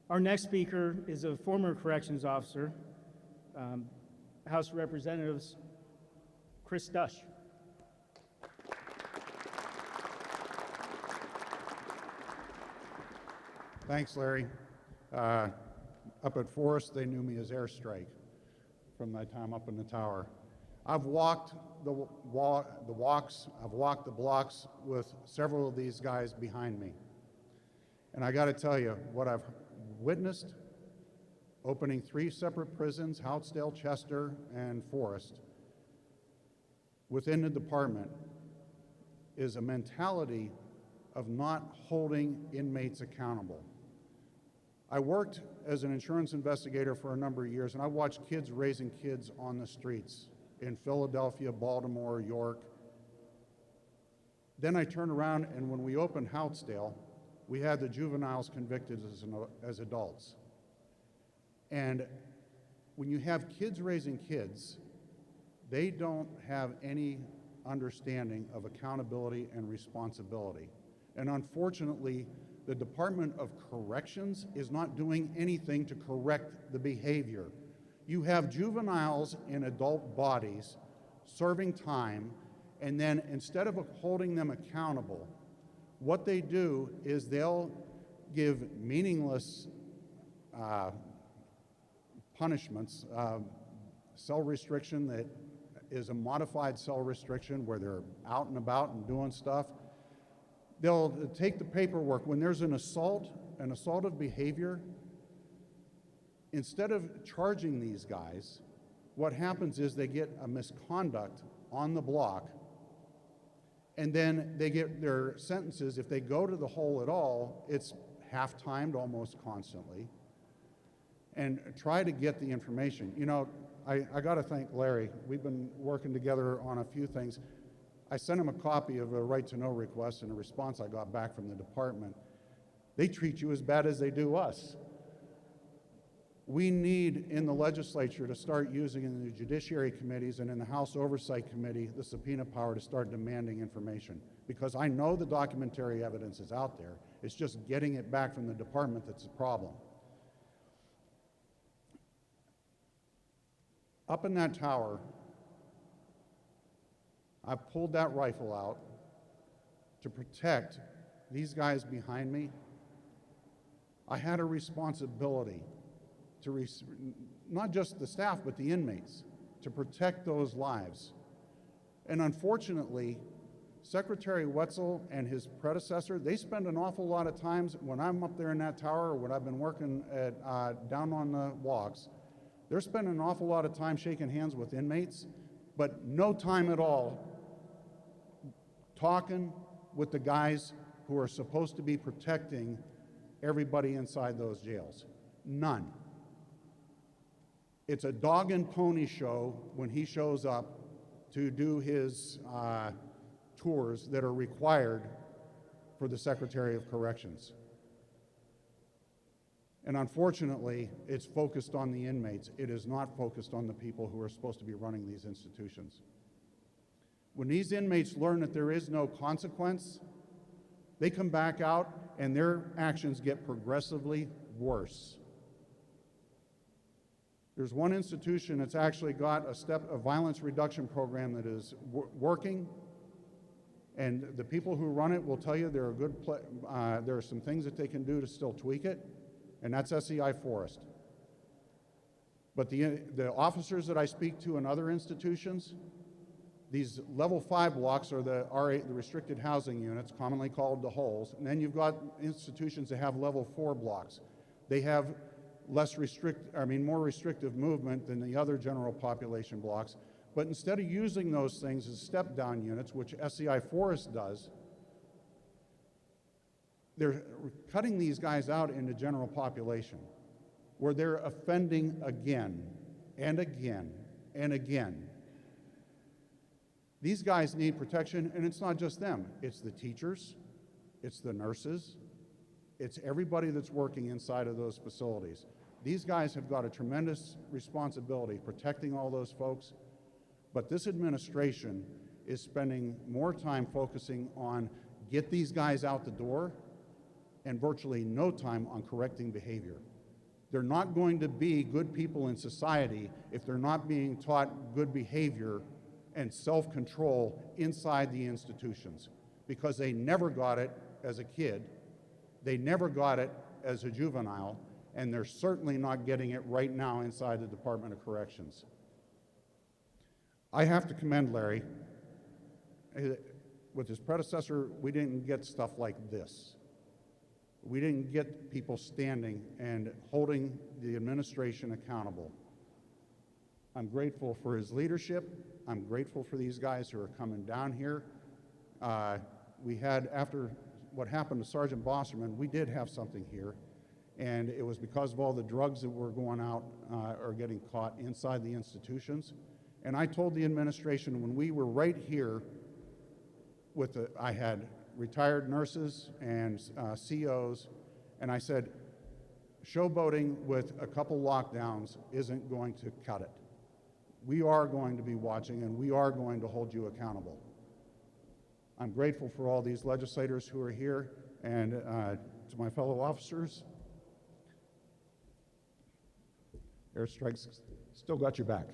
Our next speaker is a former corrections officer, House of Representatives Cris Dush. Thanks, Larry. Up at Forest, they knew me as Airstrike from my time up in the tower. I've walked the walks, I've walked the blocks with several of these guys behind me. And I gotta tell you, what I've witnessed, opening 3 separate prisons, Houtsdale, Chester, and Forest, within the department, is a mentality of not holding inmates accountable. I worked as an insurance investigator for a number of years, and I watched kids raising kids on the streets in Philadelphia, Baltimore, York. Then I turned around, and when we opened Houtsdale, we had the juveniles convicted as adults. And when you have kids raising kids, they don't have any understanding of accountability and responsibility. And unfortunately, the Department of Corrections is not doing anything to correct the behavior. You have juveniles in adult bodies serving time, and then instead of holding them accountable, what they do is they'll give meaningless punishments, cell restriction that is a modified cell restriction where they're out and about and doing stuff. They'll take the paperwork. When there's an assaultive behavior, instead of charging these guys, what happens is they get a misconduct on the block, and then they get their sentences. If they go to the hole at all, it's half-timed almost constantly, and try to get the information. You know, I got to thank Larry. We've been working together on a few things. I sent him a copy of a right-to-know request and a response I got back from the department. They treat you as bad as they do us. We need in the legislature to start using in the judiciary committees and in the House Oversight Committee the subpoena power to start demanding information, because I know the documentary evidence is out there. It's just getting it back from the department that's the problem. Up in that tower, I pulled that rifle out to protect these guys behind me. I had a responsibility to not just the staff, but the inmates, to protect those lives. And unfortunately, Secretary Wetzel and his predecessor, they spend an awful lot of times when I'm up there in that tower, or when I've been working at, down on the walks, they're spending an awful lot of time shaking hands with inmates, but no time at all talking with the guys who are supposed to be protecting everybody inside those jails. None. It's a dog and pony show when he shows up to do his tours that are required for the Secretary of Corrections. And unfortunately, it's focused on the inmates. It is not focused on the people who are supposed to be running these institutions. When these inmates learn that there is no consequence, they come back out and their actions get progressively worse. There's one institution that's actually got a violence reduction program that is working, and the people who run it will tell you there are some things that they can do to still tweak it, and that's SEI Forest. But the officers that I speak to in other institutions, these level 5 blocks are the R8, the restricted housing units, commonly called the holes, and then you've got institutions that have level 4 blocks. They have more restrictive movement than the other general population blocks. But instead of using those things as step-down units, which SEI Forest does, they're cutting these guys out into general population, where they're offending again and again and again. These guys need protection, and it's not just them. It's the teachers, it's the nurses, it's everybody that's working inside of those facilities. These guys have got a tremendous responsibility protecting all those folks, but this administration is spending more time focusing on get these guys out the door and virtually no time on correcting behavior. They're not going to be good people in society if they're not being taught good behavior and self-control inside the institutions, because they never got it as a kid, they never got it as a juvenile, and they're certainly not getting it right now inside the Department of Corrections. I have to commend Larry. With his predecessor, we didn't get stuff like this. We didn't get people standing and holding the administration accountable. I'm grateful for his leadership. I'm grateful for these guys who are coming down here. We had, after what happened to Sergeant Bosserman, we did have something here, and it was because of all the drugs that were going out or getting caught inside the institutions. And I told the administration when we were right here I had retired nurses and COs, and I said, showboating with a couple lockdowns isn't going to cut it. We are going to be watching, and we are going to hold you accountable. I'm grateful for all these legislators who are here, and to my fellow officers, airstrikes still got your back.